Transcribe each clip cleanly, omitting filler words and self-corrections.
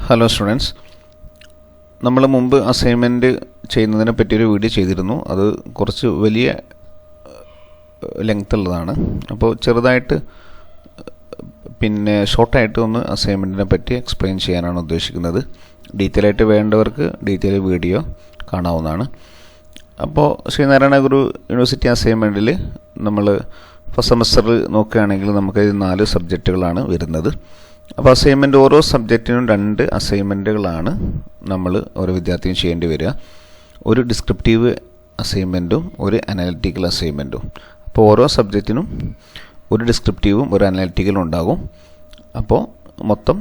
Hello students, നമ്മൾ മുമ്പ് assignment ചെയ്യുന്നതിനെ പറ്റിയൊരു വീഡിയോ ചെയ്തിരുന്നു. അത് കുറച്ച് വലിയ ലെങ്ത് ഉള്ളതാണ്. അപ്പോൾ ചെറുതായിട്ട് ഷോർട്ടായിട്ട് ഒന്ന് അസൈൻമെൻറ്റിനെ പറ്റി എക്സ്പ്ലെയിൻ ചെയ്യാനാണ് ഉദ്ദേശിക്കുന്നത്. ഡീറ്റെയിൽ ആയിട്ട് വേണ്ടവർക്ക് ഡീറ്റെയിൽ വീഡിയോ കാണാവുന്നതാണ്. അപ്പോൾ ശ്രീനാരായണ ഗുരു യൂണിവേഴ്സിറ്റി അസൈൻമെൻറ്റിൽ നമ്മൾ ഫസ്റ്റ് സെമസ്റ്ററിൽ നോക്കുകയാണെങ്കിൽ നമുക്ക് 4 സബ്ജക്റ്റുകളാണ് വരുന്നത്. അപ്പോൾ അസൈൻമെൻറ്റ് ഓരോ സബ്ജക്റ്റിനും 2 അസൈൻമെൻറ്റുകളാണ് നമ്മൾ ഓരോ വിദ്യാർത്ഥിയും ചെയ്യേണ്ടി വരിക. ഒരു ഡിസ്ക്രിപ്റ്റീവ് അസൈൻമെൻറ്റും ഒരു അനാലിറ്റിക്കൽ അസൈൻമെൻറ്റും. അപ്പോൾ ഓരോ സബ്ജക്റ്റിനും ഒരു ഡിസ്ക്രിപ്റ്റീവും ഒരു അനാലിറ്റിക്കലും ഉണ്ടാകും. അപ്പോൾ മൊത്തം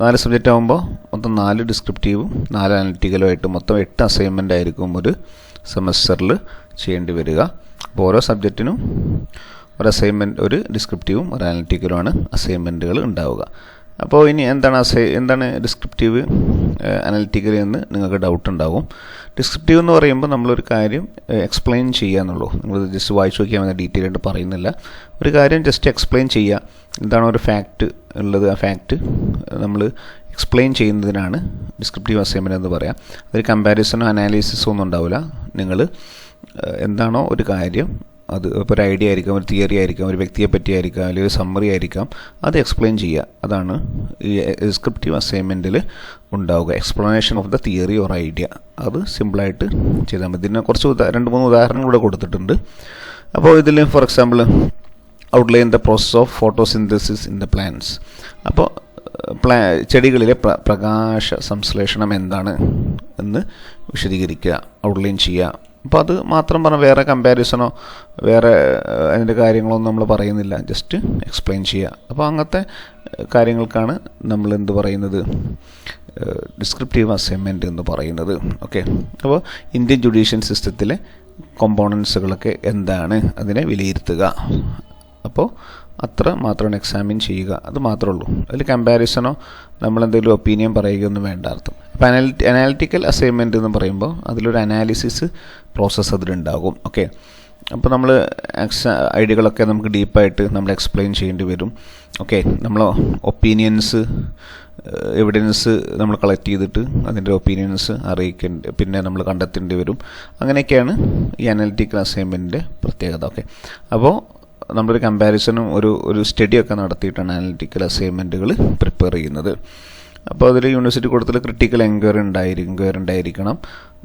4 സബ്ജക്റ്റ് ആകുമ്പോൾ മൊത്തം 4 ഡിസ്ക്രിപ്റ്റീവും 4 അനാലിറ്റിക്കലും ആയിട്ട് മൊത്തം 8 അസൈൻമെൻ്റ് ആയിരിക്കും ഒരു സെമസ്റ്ററിൽ ചെയ്യേണ്ടി വരിക. അപ്പോൾ ഓരോ സബ്ജക്റ്റിനും ഒരു അസൈൻമെൻറ്റ്, ഒരു ഡിസ്ക്രിപ്റ്റീവും ഒരു അനാലിറ്റിക്കലുമാണ് അസൈൻമെൻറ്റുകൾ ഉണ്ടാവുക. അപ്പോൾ ഇനി എന്താണ് ഡിസ്ക്രിപ്റ്റീവ് അനാലിറ്റിക്കൽ എന്ന് നിങ്ങൾക്ക് ഡൗട്ട് ഉണ്ടാകും. ഡിസ്ക്രിപ്റ്റീവ് എന്ന് പറയുമ്പോൾ നമ്മളൊരു കാര്യം എക്സ്പ്ലെയിൻ ചെയ്യുക എന്നുള്ളൂ. നിങ്ങൾ ജസ്റ്റ് വായിച്ച് നോക്കിയാൽ മതി, ഡീറ്റെയിൽ ആയിട്ട് പറയുന്നില്ല. ഒരു കാര്യം ജസ്റ്റ് എക്സ്പ്ലെയിൻ ചെയ്യുക. എന്താണ് ഒരു ഫാക്റ്റ് ഉള്ളത്, ആ ഫാക്റ്റ് നമ്മൾ എക്സ്പ്ലെയിൻ ചെയ്യുന്നതിനാണ് ഡിസ്ക്രിപ്റ്റീവ് അസൈൻമെൻറ്റ് എന്ന് പറയാം. അതിൽ കമ്പാരിസണോ അനാലിസിസോ ഒന്നും ഉണ്ടാവില്ല. നിങ്ങൾ എന്താണോ ഒരു കാര്യം, അത് ഇപ്പോൾ ഒരു ഐഡിയ ആയിരിക്കാം, ഒരു തിയറി ആയിരിക്കാം, ഒരു വ്യക്തിയെ പറ്റിയായിരിക്കാം, അല്ലെങ്കിൽ ഒരു സമ്മറി ആയിരിക്കാം, അത് എക്സ്പ്ലെയിൻ ചെയ്യുക. അതാണ് ഈ ഡിസ്ക്രിപ്റ്റീവ് അസൈൻമെൻറ്റിൽ ഉണ്ടാവുക. Explanation of the theory or idea. അത് സിമ്പിളായിട്ട് ചെയ്താൽ മതി. ഇതിനെ കുറച്ച് 2-3 ഉദാഹരണങ്ങൾ കൂടെ കൊടുത്തിട്ടുണ്ട്. അപ്പോൾ ഇതിൽ for example outline the process of photosynthesis in the plants. അപ്പോൾ ചെടികളിലെ പ്രകാശ സംശ്ലേഷണം എന്താണ് എന്ന് വിശദീകരിക്കുക, ഔട്ട്ലൈൻ ചെയ്യുക. അപ്പോൾ അത് മാത്രം പറഞ്ഞാൽ വേറെ കമ്പാരിസണോ വേറെ അതിൻ്റെ കാര്യങ്ങളൊന്നും നമ്മൾ പറയുന്നില്ല, ജസ്റ്റ് എക്സ്പ്ലെയിൻ ചെയ്യുക. അപ്പോൾ അങ്ങനത്തെ കാര്യങ്ങൾക്കാണ് നമ്മൾ എന്ത് പറയുന്നത്, ഡിസ്ക്രിപ്റ്റീവ് അസൈൻമെൻറ്റ് എന്ന് പറയുന്നത്. ഓക്കെ, അപ്പോൾ ഇന്ത്യൻ ജുഡീഷ്യൽ സിസ്റ്റത്തിലെ കോമ്പോണൻസുകളൊക്കെ എന്താണ്, അതിനെ വിലയിരുത്തുക. അപ്പോൾ അത്ര മാത്രമാണ് എക്സാമിൻ ചെയ്യുക, അത് മാത്രമേ ഉള്ളൂ. അതിൽ കമ്പാരിസണോ നമ്മളെന്തെങ്കിലും ഒപ്പീനിയൻ പറയുകയൊന്നും വേണ്ട അർത്ഥം. അപ്പോൾ അനാലിറ്റിക്കൽ അസൈൻമെൻറ്റ് എന്ന് പറയുമ്പോൾ അതിലൊരു അനാലിസിസ് പ്രോസസ്സ് അതിലുണ്ടാകും. ഓക്കെ, അപ്പോൾ നമ്മൾ ഐഡിയകളൊക്കെ നമുക്ക് ഡീപ്പായിട്ട് നമ്മൾ എക്സ്പ്ലെയിൻ ചെയ്യേണ്ടി വരും. ഓക്കെ, നമ്മൾ ഒപ്പീനിയൻസ്, എവിഡൻസ് നമ്മൾ കളക്ട് ചെയ്തിട്ട് അതിൻ്റെ ഒപ്പീനിയൻസ് പിന്നെ നമ്മൾ കണ്ടെത്തേണ്ടി വരും. അങ്ങനെയൊക്കെയാണ് ഈ അനാലിറ്റിക്കൽ അസൈൻമെൻറ്റിൻ്റെ പ്രത്യേകത. ഓക്കെ, അപ്പോൾ നമ്മളൊരു കമ്പാരിസണും ഒരു സ്റ്റഡിയൊക്കെ നടത്തിയിട്ടാണ് അനാലിറ്റിക്കൽ അസൈൻമെൻറ്റുകൾ പ്രിപ്പയർ ചെയ്യുന്നത്. അപ്പോൾ അതിൽ യൂണിവേഴ്സിറ്റി കൊടുത്തിട്ട് ക്രിട്ടിക്കൽ എൻക്വയറി ഉണ്ടായിരിക്കണം.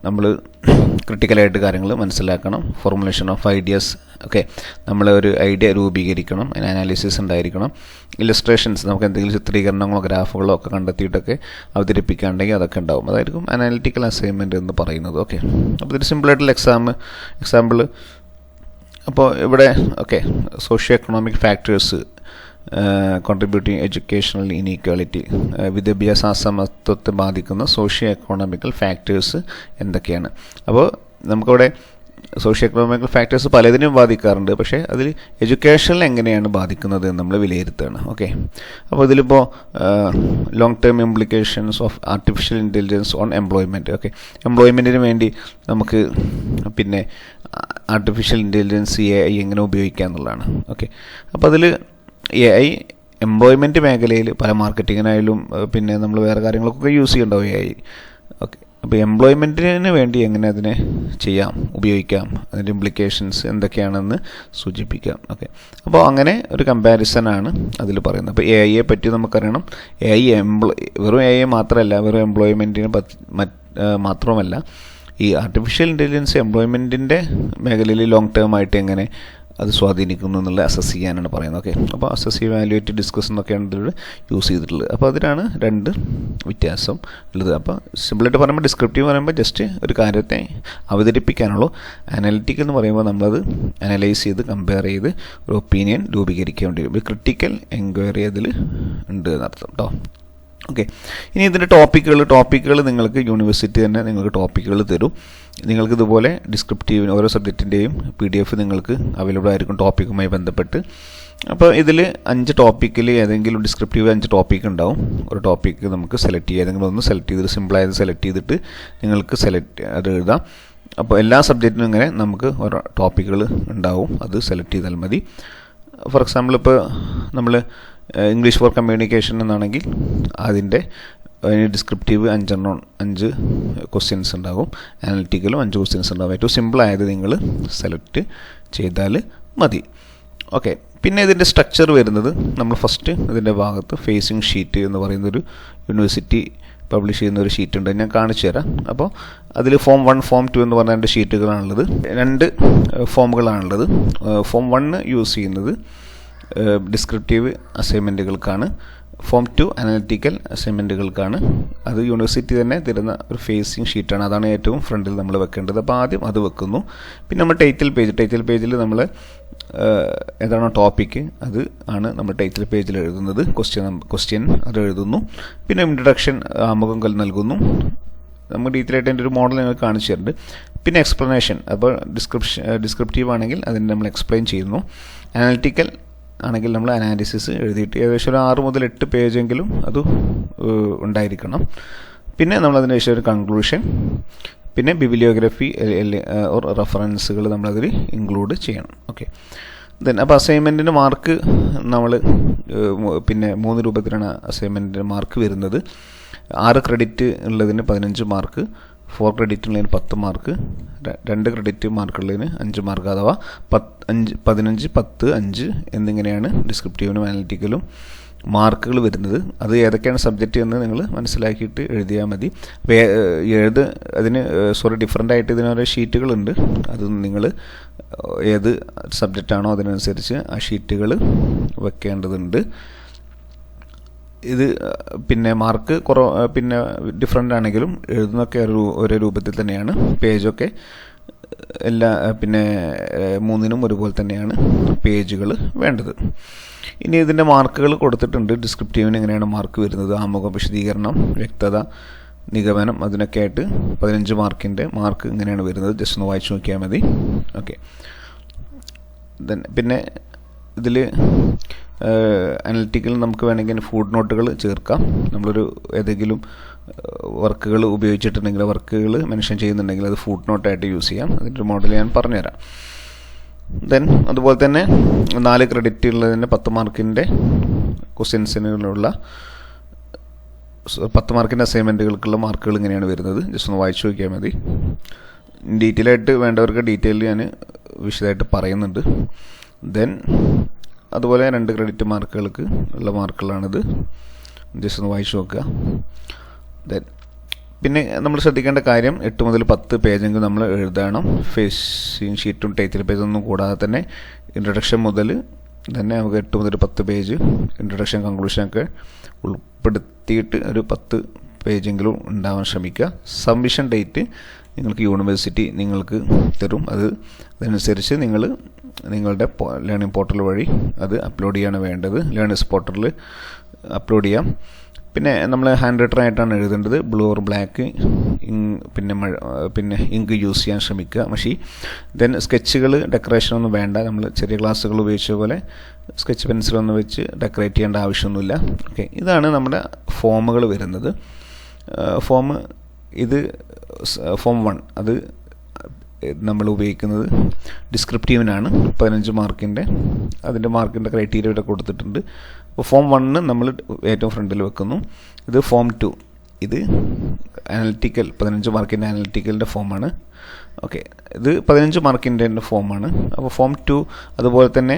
നമ്മൾ ക്രിട്ടിക്കലായിട്ട് കാര്യങ്ങൾ മനസ്സിലാക്കണം. Formulation of ideas. ഓക്കെ, നമ്മൾ ഒരു ഐഡിയ രൂപീകരിക്കണം, അതിന് അനാലിസിസ് ഉണ്ടായിരിക്കണം. ഇല്ലസ്ട്രേഷൻസ്, നമുക്ക് എന്തെങ്കിലും ചിത്രീകരണങ്ങളോ ഗ്രാഫുകളോ ഒക്കെ കണ്ടെത്തിയിട്ടൊക്കെ അവതരിപ്പിക്കാണ്ടെങ്കിൽ അതൊക്കെ ഉണ്ടാവും. അതായിരിക്കും അനാലിറ്റിക്കൽ അസൈൻമെൻറ്റ് എന്ന് പറയുന്നത്. ഓക്കെ, അപ്പോൾ ഇതിൽ സിമ്പിളായിട്ടുള്ള എക്സാമ്പിൾ അപ്പോൾ ഇവിടെ okay, socio economic factors contributing educational inequality, വിദ്യാഭ്യാസ അസമത്വത്തെ ബാധിക്കുന്ന സോഷ്യോ എക്കണോമിക്കൽ ഫാക്ടേഴ്സ് എന്തൊക്കെയാണ്. അപ്പോൾ നമുക്കവിടെ സോഷ്യോ എക്കണോമിക്കൽ ഫാക്ടേഴ്സ് പലതിനും ബാധിക്കാറുണ്ട്, പക്ഷേ അതിൽ എഡ്യൂക്കേഷനിൽ എങ്ങനെയാണ് ബാധിക്കുന്നത് എന്ന് നമ്മൾ വിലയിരുത്തുകയാണ്. ഓക്കെ, അപ്പോൾ ഇതിലിപ്പോൾ long term implications of artificial intelligence on employment. Okay, എംപ്ലോയ്മെൻറ്റിന് വേണ്ടി നമുക്ക് ആർട്ടിഫിഷ്യൽ ഇൻ്റലിജൻസ് AI എങ്ങനെ ഉപയോഗിക്കുക എന്നുള്ളതാണ്. ഓക്കെ, അപ്പോൾ അതിൽ AI എംപ്ലോയ്മെൻറ്റ് മേഖലയിൽ പല മാർക്കറ്റിങ്ങിനായാലും പിന്നെ നമ്മൾ വേറെ കാര്യങ്ങൾക്കൊക്കെ യൂസ് ചെയ്യുന്നുണ്ടാവും AI. ഓക്കെ, അപ്പോൾ എംപ്ലോയ്മെൻറ്റിന് വേണ്ടി എങ്ങനെ അതിനെ ഉപയോഗിക്കാം, അതിൻ്റെ ഇംപ്ലിക്കേഷൻസ് എന്തൊക്കെയാണെന്ന് സൂചിപ്പിക്കാം. ഓക്കെ, അപ്പോൾ അങ്ങനെ ഒരു കമ്പാരിസനാണ് അതിൽ പറയുന്നത്. അപ്പോൾ AIയെ പറ്റി നമുക്കറിയണം. വെറും AI മാത്രമല്ല, വെറും എംപ്ലോയ്മെൻറ്റിന് മാത്രമല്ല, ഈ ആർട്ടിഫിഷ്യൽ ഇൻ്റലിജൻസ് എംപ്ലോയ്മെൻറ്റിൻ്റെ മേഖലയിൽ ലോങ് ടേം ആയിട്ട് എങ്ങനെ അത് സ്വാധീനിക്കുന്നു എന്നുള്ള അസസ് ചെയ്യാനാണ് പറയുന്നത്. ഓക്കെ, അപ്പോൾ അസസ്, ഇവാലുവേറ്റ്, ഡിസ്കസ് എന്നൊക്കെയാണ് ഇതിൽ യൂസ് ചെയ്തിട്ടുള്ളത്. അപ്പോൾ അതിനാണ് 2 വ്യത്യാസം ഉള്ളത്. അപ്പോൾ സിമ്പിളായിട്ട് പറയുമ്പോൾ ഡിസ്ക്രിപ്റ്റീവ് പറയുമ്പോൾ ജസ്റ്റ് ഒരു കാര്യത്തെ അവതരിപ്പിക്കാനുള്ളൂ. അനാലിറ്റിക് എന്ന് പറയുമ്പോൾ നമ്മളത് അനലൈസ് ചെയ്ത് കമ്പയർ ചെയ്ത് ഒരു ഒപ്പീനിയൻ രൂപീകരിക്കേണ്ടി വരും. ഒരു ക്രിട്ടിക്കൽ എൻക്വയറി അതിൽ ഉണ്ട് എന്നർത്ഥം കേട്ടോ. ഓക്കെ, ഇനി ഇതിൻ്റെ ടോപ്പിക്കുകൾ നിങ്ങൾക്ക് യൂണിവേഴ്സിറ്റി തന്നെ നിങ്ങൾക്ക് ടോപ്പിക്കുകൾ തരും. നിങ്ങൾക്ക് ഇതുപോലെ ഡിസ്ക്രിപ്റ്റീവിന് ഓരോ സബ്ജക്റ്റിൻ്റെയും PDF നിങ്ങൾക്ക് അവൈലബിൾ ആയിരിക്കും ടോപ്പിക്കുമായി ബന്ധപ്പെട്ട്. അപ്പോൾ ഇതിൽ 5 ടോപ്പിക്കിൽ ഏതെങ്കിലും ഡിസ്ക്രിപ്റ്റീവ് 5 ടോപ്പിക്ക് ഉണ്ടാവും. ഒരു ടോപ്പിക്ക് നമുക്ക് സെലക്ട് ചെയ്യുക, ഏതെങ്കിലും ഒന്ന് സെലക്ട് ചെയ്തിട്ട് സിമ്പിളായത് സെലക്ട് ചെയ്തിട്ട് നിങ്ങൾക്ക് അത് എഴുതാം. അപ്പോൾ എല്ലാ സബ്ജക്റ്റിനും ഇങ്ങനെ നമുക്ക് ഓരോ ടോപ്പിക്കുകൾ ഉണ്ടാവും, അത് സെലക്ട് ചെയ്താൽ മതി. ഫോർ എക്സാമ്പിൾ ഇപ്പോൾ നമ്മൾ ഇംഗ്ലീഷ് ഫോർ കമ്മ്യൂണിക്കേഷൻ എന്നാണെങ്കിൽ അതിൻ്റെ ഡിസ്ക്രിപ്റ്റീവ് 5 ക്വസ്റ്റ്യൻസ് ഉണ്ടാകും, അനലിറ്റിക്കലും 5 ക്വസ്റ്റ്യൻസ് ഉണ്ടാകും. ഏറ്റവും സിമ്പിളായത് നിങ്ങൾ സെലക്ട് ചെയ്താൽ മതി. ഓക്കെ, പിന്നെ ഇതിൻ്റെ സ്ട്രക്ചർ വരുന്നത് നമ്മൾ ഫസ്റ്റ് ഇതിൻ്റെ ഭാഗത്ത് ഫേസിങ് ഷീറ്റ് എന്ന് പറയുന്നൊരു യൂണിവേഴ്സിറ്റി പബ്ലിഷ് ചെയ്യുന്ന ഒരു ഷീറ്റ് ഉണ്ട്, ഞാൻ കാണിച്ചു തരാം. അപ്പോൾ അതിൽ ഫോം 1 ഫോം 2 എന്ന് പറഞ്ഞ 2 ഷീറ്റുകളാണുള്ളത്. 2 ഫോമുകളാണുള്ളത്. ഫോം 1 യൂസ് ചെയ്യുന്നത് ഡിസ്ക്രിപ്റ്റീവ് അസൈൻമെൻറ്റുകൾക്കാണ്, ഫോം 2 അനലിറ്റിക്കൽ അസൈൻമെൻറ്റുകൾക്കാണ്. അത് യൂണിവേഴ്സിറ്റി തന്നെ തരുന്ന ഒരു ഫേസിങ് ഷീറ്റാണ്, അതാണ് ഏറ്റവും ഫ്രണ്ടിൽ നമ്മൾ വെക്കേണ്ടത്. അപ്പോൾ ആദ്യം അത് വെക്കുന്നു. പിന്നെ നമ്മൾ ടൈറ്റിൽ പേജിൽ നമ്മൾ ഏതാണോ ടോപ്പിക്ക് അത് ആണ് നമ്മൾ ടൈറ്റിൽ പേജിൽ എഴുതുന്നത്. ക്വസ്റ്റ്യൻ അത് എഴുതുന്നു. പിന്നെ ഇൻട്രൊഡക്ഷൻ ആമുഖം നൽകുന്നു. നമ്മൾ ഡീറ്റെയിലായിട്ട് അതിൻ്റെ ഒരു മോഡൽ ഞങ്ങൾ കാണിച്ചു തരുന്നുണ്ട്. പിന്നെ എക്സ്പ്ലനേഷൻ, അപ്പോൾ ഡിസ്ക്രിപ്റ്റീവ് ആണെങ്കിൽ അതിന് നമ്മൾ എക്സ്പ്ലെയിൻ ചെയ്യുന്നു. അനാലിറ്റിക്കൽ ആണെങ്കിൽ നമ്മൾ അനാലിസിസ് എഴുതിയിട്ട് ഏകദേശം ഒരു 6 മുതൽ 8 പേജെങ്കിലും അത് ഉണ്ടായിരിക്കണം. പിന്നെ നമ്മളതിന് ശേഷം ഒരു കൺക്ലൂഷൻ, പിന്നെ ബിബിലിയോഗ്രഫി റെഫറൻസുകൾ നമ്മളതിൽ ഇൻക്ലൂഡ് ചെയ്യണം. ഓക്കെ, ദെൻ അപ്പോൾ അസൈൻമെൻറ്റിന് മാർക്ക് നമ്മൾ പിന്നെ 3 രൂപത്തിലാണ് അസൈൻമെൻറ്റിന് മാർക്ക് വരുന്നത്. 6 ക്രെഡിറ്റ് ഉള്ളതിന് 15 മാർക്ക്, 4 ക്രെഡിറ്റ് ഉള്ളതിന് 10 മാർക്ക്, 2 ക്രെഡിറ്റ് മാർക്കുള്ളതിന് 5 മാർക്ക്, അഥവാ 15, 10, 5 എന്നിങ്ങനെയാണ് ഡിസ്ക്രിപ്റ്റീവിനും അനലിറ്റിക്കലും മാർക്കുകൾ വരുന്നത്. അത് ഏതൊക്കെയാണ് സബ്ജക്റ്റ് എന്ന് നിങ്ങൾ മനസ്സിലാക്കിയിട്ട് എഴുതിയാൽ മതി. അതിന് ഡിഫറൻ്റ് ആയിട്ട് ഇതിനോരോ ഷീറ്റുകളുണ്ട്. അത് നിങ്ങൾ ഏത് സബ്ജക്റ്റാണോ അതിനനുസരിച്ച് ആ ഷീറ്റുകൾ വെക്കേണ്ടതുണ്ട്. ഇത് പിന്നെ മാർക്ക് പിന്നെ ഡിഫറൻ്റ് ആണെങ്കിലും എഴുതുന്നൊക്കെ ഒരേ രൂപത്തിൽ തന്നെയാണ്. പേജൊക്കെ എല്ലാ പിന്നെ 3നും ഒരുപോലെ തന്നെയാണ് പേജുകൾ വേണ്ടത്. ഇനി ഇതിൻ്റെ മാർക്കുകൾ കൊടുത്തിട്ടുണ്ട്. ഡിസ്ക്രിപ്റ്റീവിന് എങ്ങനെയാണ് മാർക്ക് വരുന്നത്, ആമുഖം, വിശദീകരണം, വ്യക്തത, നിഗമനം, അതിനൊക്കെ ആയിട്ട് 15 മാർക്കിൻ്റെ മാർക്ക് ഇങ്ങനെയാണ് വരുന്നത്. ജസ്റ്റ് ഒന്ന് വായിച്ചു നോക്കിയാൽ മതി. ഓക്കെ, പിന്നെ ഇതിൽ അനലിറ്റിക്കൽ നമുക്ക് വേണമെങ്കിൽ ഫുഡ് നോട്ടുകൾ ചേർക്കാം. നമ്മളൊരു ഏതെങ്കിലും വർക്കുകൾ ഉപയോഗിച്ചിട്ടുണ്ടെങ്കിൽ വർക്കുകൾ മെൻഷൻ ചെയ്യുന്നുണ്ടെങ്കിൽ അത് ഫുഡ് നോട്ടായിട്ട് യൂസ് ചെയ്യാം. അതിൻ്റെ ഒരു മോഡൽ ഞാൻ പറഞ്ഞുതരാം. ദെൻ അതുപോലെ തന്നെ 4 ക്രെഡിറ്റ് ഉള്ളതിന് 10 മാർക്കിൻ്റെ ക്വസ്റ്റ്യൻസിനുള്ള 10 മാർക്കിൻ്റെ അസൈൻമെൻറ്റുകൾക്കുള്ള മാർക്കുകൾ ഇങ്ങനെയാണ് വരുന്നത്. ജസ്റ്റ് ഒന്ന് വായിച്ചു നോക്കിയാൽ മതി. ഡീറ്റെയിൽ ആയിട്ട് വേണ്ടവർക്ക് ഡീറ്റെയിൽ ഞാൻ വിശദമായിട്ട് പറയുന്നുണ്ട്. ദെൻ അതുപോലെ 2 ക്രെഡിറ്റ് മാർക്കുകൾക്ക് ഉള്ള മാർക്കുകളാണിത്. ജസ്റ്റ് ഒന്ന് വായിച്ചു നോക്കുക. ദെൻ പിന്നെ നമ്മൾ ശ്രദ്ധിക്കേണ്ട കാര്യം 8 മുതൽ 10 പേജെങ്കിലും നമ്മൾ എഴുതണം. ഫേസിങ് ഷീറ്റും ടൈറ്റിൽ പേജൊന്നും കൂടാതെ തന്നെ ഇൻട്രൊഡക്ഷൻ മുതൽ തന്നെ നമുക്ക് 8 മുതൽ 10 പേജ് ഇൻട്രൊഡക്ഷൻ കൺക്ലൂഷനൊക്കെ ഉൾപ്പെടുത്തിയിട്ട് ഒരു 10 പേജെങ്കിലും ഉണ്ടാവാൻ ശ്രമിക്കുക. സബ്മിഷൻ ഡേറ്റ് നിങ്ങൾക്ക് യൂണിവേഴ്സിറ്റി നിങ്ങൾക്ക് തരും. അതനുസരിച്ച് നിങ്ങളുടെ ലേണിംഗ് പോർട്ടൽ വഴി അത് അപ്ലോഡ് ചെയ്യാണ് വേണ്ടത്. ലേണേഴ്സ് പോർട്ടലിൽ അപ്ലോഡ് ചെയ്യാം. പിന്നെ നമ്മൾ ഹാൻഡ് റൈറ്റർ ആയിട്ടാണ് എഴുതേണ്ടത്. ബ്ലൂ ഓർ ബ്ലാക്ക് പിന്നെ ഇങ്ക് യൂസ് ചെയ്യാൻ ശ്രമിക്കുക, മഷി. ദെൻ സ്കെച്ചുകൾ ഡെക്കറേഷനൊന്നും വേണ്ട. നമ്മൾ ചെറിയ ക്ലാസ്സുകൾ ഉപയോഗിച്ച പോലെ സ്കെച്ച് പെൻസിലൊന്നും വെച്ച് ഡെക്കറേറ്റ് ചെയ്യേണ്ട ആവശ്യമൊന്നുമില്ല. ഓക്കെ, ഇതാണ് നമ്മുടെ ഫോമുകൾ വരുന്നത്. ഇത് ഫോം 1 അത് നമ്മൾ ഉപയോഗിക്കുന്നത് ഡിസ്ക്രിപ്റ്റീവിനാണ്. 15 മാർക്കിൻ്റെ അതിൻ്റെ മാർക്കിൻ്റെ ക്രൈറ്റീരിയ ഇവിടെ കൊടുത്തിട്ടുണ്ട്. അപ്പോൾ ഫോം 1 നമ്മൾ ഏറ്റവും ഫ്രണ്ടിൽ വെക്കുന്നു. ഇത് ഫോം 2, ഇത് അനലിറ്റിക്കൽ 15 മാർക്കിൻ്റെ അനലിറ്റിക്കലിൻ്റെ ഫോമാണ്. ഓക്കെ, ഇത് 15 മാർക്കിൻ്റെ ഫോമാണ്. അപ്പോൾ ഫോം 2 അതുപോലെ തന്നെ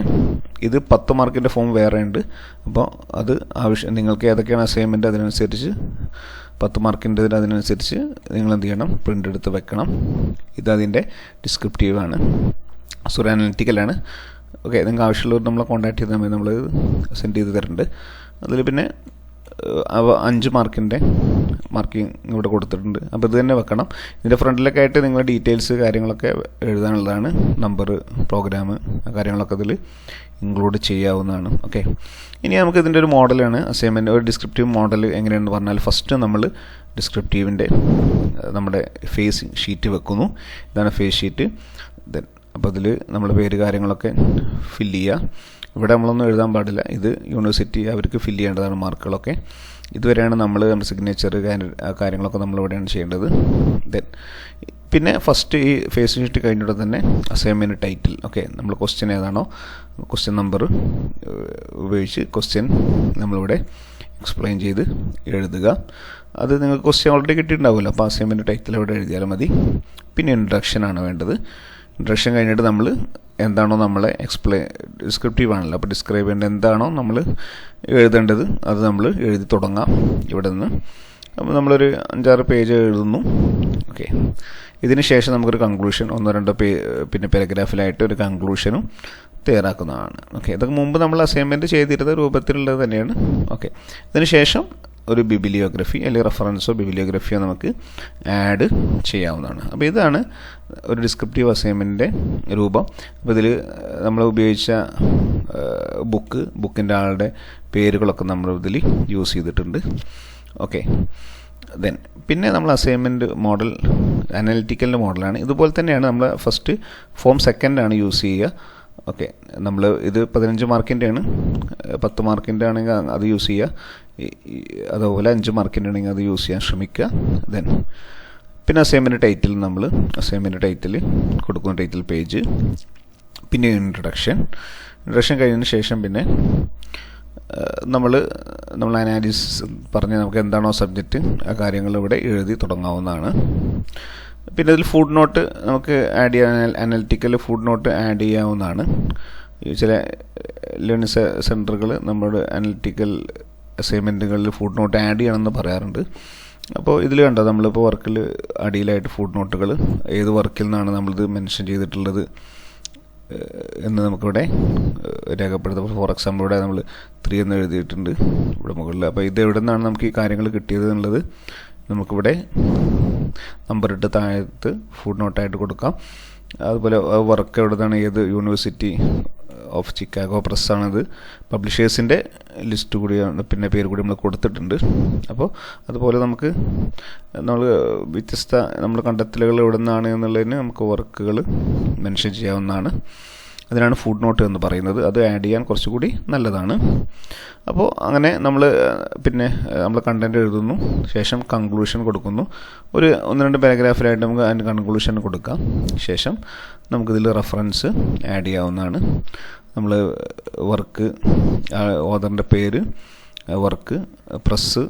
ഇത് 10 മാർക്കിൻ്റെ ഫോം വേറെ ഉണ്ട്. അപ്പോൾ അത് നിങ്ങൾക്ക് ഏതൊക്കെയാണ് അസൈൻമെൻറ്റ് അതിനനുസരിച്ച് 10 മാർക്കിൻ്റെ അതിനനുസരിച്ച് നിങ്ങൾ എന്ത് ചെയ്യണം, പ്രിൻ്റ് എടുത്ത് വെക്കണം. ഇതതിൻ്റെ ഡിസ്ക്രിപ്റ്റീവാണ്, അനലിറ്റിക്കലാണ്. ഓക്കെ, നിങ്ങൾക്ക് ആവശ്യമുള്ളവർ നമ്മളെ കോൺടാക്ട് ചെയ്താൽ മതി, നമ്മൾ സെൻഡ് ചെയ്ത് തരുന്നുണ്ട്. അതിൽ പിന്നെ 5 മാർക്കിൻ്റെ മാർക്കിങ് ഇവിടെ കൊടുത്തിട്ടുണ്ട്. അപ്പോൾ ഇത് തന്നെ വെക്കണം. ഇതിൻ്റെ ഫ്രണ്ടിലൊക്കെ ആയിട്ട് നിങ്ങൾ ഡീറ്റെയിൽസ് കാര്യങ്ങളൊക്കെ എഴുതാനുള്ളതാണ്. നമ്പർ, പ്രോഗ്രാം, കാര്യങ്ങളൊക്കെ ഇതിൽ ഇൻക്ലൂഡ് ചെയ്യാവുന്നതാണ്. ഓക്കെ, ഇനി നമുക്ക് ഇതിൻ്റെ ഒരു മോഡലാണ് അസൈൻമെൻറ്റ്. ഒരു ഡിസ്ക്രിപ്റ്റീവ് മോഡൽ എങ്ങനെയാണെന്ന് പറഞ്ഞാൽ ഫസ്റ്റ് നമ്മൾ ഡിസ്ക്രിപ്റ്റീവിൻ്റെ നമ്മുടെ ഫേസ് ഷീറ്റ് വെക്കുന്നു. ഇതാണ് ഫേസ് ഷീറ്റ്. ദെൻ അപ്പോൾ അതിൽ നമ്മൾ പേര് കാര്യങ്ങളൊക്കെ ഫില്ല് ചെയ്യുക. ഇവിടെ നമ്മളൊന്നും എഴുതാൻ പാടില്ല. ഇത് യൂണിവേഴ്സിറ്റി അവർക്ക് ഫില്ല് ചെയ്യേണ്ടതാണ് മാർക്കുകളൊക്കെ. ഇതുവരെയാണ് നമ്മൾ നമ്മുടെ സിഗ്നേച്ചർ കാര്യങ്ങളൊക്കെ നമ്മളിവിടെയാണ് ചെയ്യേണ്ടത്. ദെൻ പിന്നെ ഫസ്റ്റ് ഈ ഫേസ് ഷീറ്റ് കഴിഞ്ഞിട്ട് തന്നെ അസൈൻമെൻറ്റ് ടൈറ്റിൽ, ഓക്കെ, നമ്മൾ ക്വസ്റ്റ്യൻ ഏതാണോ ക്വസ്റ്റ്യൻ നമ്പർ ഉപയോഗിച്ച് ക്വസ്റ്റ്യൻ നമ്മളിവിടെ എക്സ്പ്ലെയിൻ ചെയ്ത് എഴുതുക. അത് നിങ്ങൾക്ക് ക്വസ്റ്റ്യൻ ഓൾറെഡി കിട്ടിയിട്ടുണ്ടാവില്ല, അപ്പോൾ അസൈൻമെൻറ്റ് ടൈറ്റിൽ ഇവിടെ എഴുതിയാലും മതി. പിന്നെ ഇൻട്രഡക്ഷനാണ് വേണ്ടത്. ഇൻട്രഡക്ഷൻ കഴിഞ്ഞിട്ട് നമ്മൾ എന്താണോ നമ്മളെ ഡിസ്ക്രിപ്റ്റീവ് ആണല്ലോ, അപ്പോൾ ഡിസ്ക്രൈബ് ചെയ്യേണ്ടത് എന്താണോ നമ്മൾ എഴുതേണ്ടത് അത് നമ്മൾ എഴുതി തുടങ്ങാം ഇവിടെ നിന്ന്. അപ്പോൾ നമ്മളൊരു 5-6 പേജ് എഴുതുന്നു. ഓക്കെ, ഇതിന് ശേഷം നമുക്കൊരു കൺക്ലൂഷൻ 1-2 പിന്നെ പാരഗ്രാഫിലായിട്ട് ഒരു കൺക്ലൂഷനും തയ്യാറാക്കുന്നതാണ്. ഓക്കെ, ഇതൊക്കെ മുമ്പ് നമ്മൾ അസൈൻമെൻറ്റ് ചെയ്തിരുന്ന രൂപത്തിലുള്ളത് തന്നെയാണ്. ഓക്കെ, ഇതിന് ശേഷം ഒരു ബിബിലിയോഗ്രഫി അല്ലെങ്കിൽ റെഫറൻസോ ബിബിലിയോഗ്രഫിയോ നമുക്ക് ആഡ് ചെയ്യാവുന്നതാണ്. അപ്പോൾ ഇതാണ് ഒരു ഡിസ്ക്രിപ്റ്റീവ് അസൈൻമെൻറ്റിൻ്റെ രൂപം. അപ്പോൾ ഇതിൽ നമ്മൾ ഉപയോഗിച്ച ബുക്കിൻ്റെ ആളുടെ പേരുകളൊക്കെ നമ്മൾ ഇതിൽ യൂസ് ചെയ്തിട്ടുണ്ട്. ഓക്കെ, പിന്നെ നമ്മൾ അസൈൻമെൻറ്റ് മോഡൽ അനലിറ്റിക്കലിൻ്റെ മോഡലാണ്. ഇതുപോലെ തന്നെയാണ് നമ്മൾ ഫസ്റ്റ് ഫോം സെക്കൻഡാണ് യൂസ് ചെയ്യുക. ഓക്കെ, നമ്മൾ ഇത് 15 മാർക്കിൻ്റെയാണ്, 10 മാർക്കിൻ്റെ ആണെങ്കിൽ അത് യൂസ് ചെയ്യുക, അതുപോലെ 5 മാർക്കിൻ്റെ ആണെങ്കിൽ അത് യൂസ് ചെയ്യാൻ ശ്രമിക്കുക. പിന്നെ അസൈൻമെൻറ്റ് ടൈറ്റിൽ കൊടുക്കുന്ന ടൈറ്റിൽ പേജ്, പിന്നെ ഇൻട്രഡക്ഷൻ കഴിഞ്ഞതിന് ശേഷം പിന്നെ നമ്മൾ അനാലിസിസ് പറഞ്ഞ് നമുക്ക് എന്താണോ സബ്ജക്റ്റ് ആ കാര്യങ്ങൾ ഇവിടെ എഴുതി തുടങ്ങാവുന്നതാണ്. പിന്നെ ഇതിൽ ഫുഡ് നോട്ട് നമുക്ക് ആഡ് ചെയ്യാൻ, അനലിറ്റിക്കൽ ഫുഡ് നോട്ട് ആഡ് ചെയ്യാവുന്നതാണ്. ചില ലേണിംഗ് സെൻറ്ററുകൾ നമ്മുടെ അനലിറ്റിക്കൽ അസൈൻമെൻറ്റുകളിൽ ഫുഡ് നോട്ട് ആഡ് ചെയ്യണമെന്ന് പറയാറുണ്ട്. അപ്പോൾ ഇതിൽ കണ്ടോ, നമ്മളിപ്പോൾ വർക്കിൽ അടിയിലായിട്ട് ഫുഡ് നോട്ടുകൾ ഏത് വർക്കിൽ നിന്നാണ് നമ്മളിത് മെൻഷൻ ചെയ്തിട്ടുള്ളത് എന്ന് നമുക്കിവിടെ രേഖപ്പെടുത്തും. ഫോർ എക്സാമ്പിൾ ഇവിടെ നമ്മൾ 3 എന്ന് എഴുതിയിട്ടുണ്ട് ഇവിടെ മുകളിൽ. അപ്പോൾ ഇത് എവിടെ നിന്നാണ് നമുക്ക് ഈ കാര്യങ്ങൾ കിട്ടിയത് എന്നുള്ളത് നമുക്കിവിടെ നമ്പറിട്ട് താഴത്ത് ഫുഡ് നോട്ടായിട്ട് കൊടുക്കാം. അതുപോലെ വർക്ക് എവിടെ നിന്നാണ്, ഏത് യൂണിവേഴ്സിറ്റി ഓഫ് ചിക്കാഗോ പ്രസ്സാണത്, പബ്ലിഷേഴ്സിൻ്റെ ലിസ്റ്റ് കൂടി പിന്നെ പേര് കൂടി നമ്മൾ കൊടുത്തിട്ടുണ്ട്. അപ്പോൾ അതുപോലെ നമുക്ക് നമ്മൾ കണ്ടെത്തലുകൾ എവിടെ നിന്നാണ് എന്നുള്ളതിന് നമുക്ക് വർക്കുകൾ മെൻഷൻ ചെയ്യാവുന്നതാണ്. അതിനാണ് ഫുഡ് നോട്ട് എന്ന് പറയുന്നത്. അത് ആഡ് ചെയ്യാൻ കുറച്ചുകൂടി നല്ലതാണ്. അപ്പോൾ അങ്ങനെ നമ്മൾ കണ്ടൻറ്റ് എഴുതുന്നു, ശേഷം കൺക്ലൂഷൻ കൊടുക്കുന്നു. ഒരു 1-2 പാരഗ്രാഫിലായിട്ട് നമുക്ക് അതിൻ്റെ കൺക്ലൂഷൻ കൊടുക്കാം. ശേഷം നമുക്കിതിൽ റെഫറൻസ് ആഡ് ചെയ്യാവുന്നതാണ്. നമ്മൾ വർക്ക്, ഓതറിൻ്റെ പേര്, വർക്ക്, പ്രസ്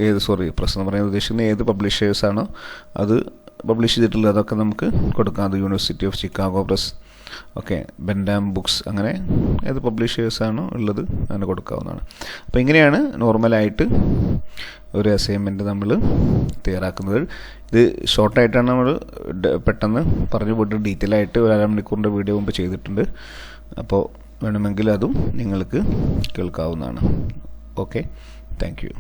എന്ന് പറയാൻ ഉദ്ദേശിക്കുന്നത് ഏത് പബ്ലിഷേഴ്സാണോ അത് പബ്ലിഷ് ചെയ്തിട്ടുള്ളത് അതൊക്കെ നമുക്ക് കൊടുക്കാം. അത് University of Chicago Press, okay, Bentham Books, അങ്ങനെ ഏത് പബ്ലിഷേഴ്സാണോ ഉള്ളത് അങ്ങനെ കൊടുക്കാവുന്നതാണ്. അപ്പോൾ ഇങ്ങനെയാണ് നോർമലായിട്ട് ഒരു അസൈൻമെൻറ്റ് നമ്മൾ തയ്യാറാക്കുന്നത്. ഇത് ഷോർട്ടായിട്ടാണ് നമ്മൾ പെട്ടെന്ന് പറഞ്ഞു പോയിട്ട് ഡീറ്റെയിൽ ആയിട്ട് ഒരു 1/2 മണിക്കൂറിൻ്റെ വീഡിയോ മുമ്പ് ചെയ്തിട്ടുണ്ട്. അപ്പോൾ വേണമെങ്കിൽ അതും നിങ്ങൾക്ക് കേൾക്കാവുന്നതാണ്. Okay, thank you.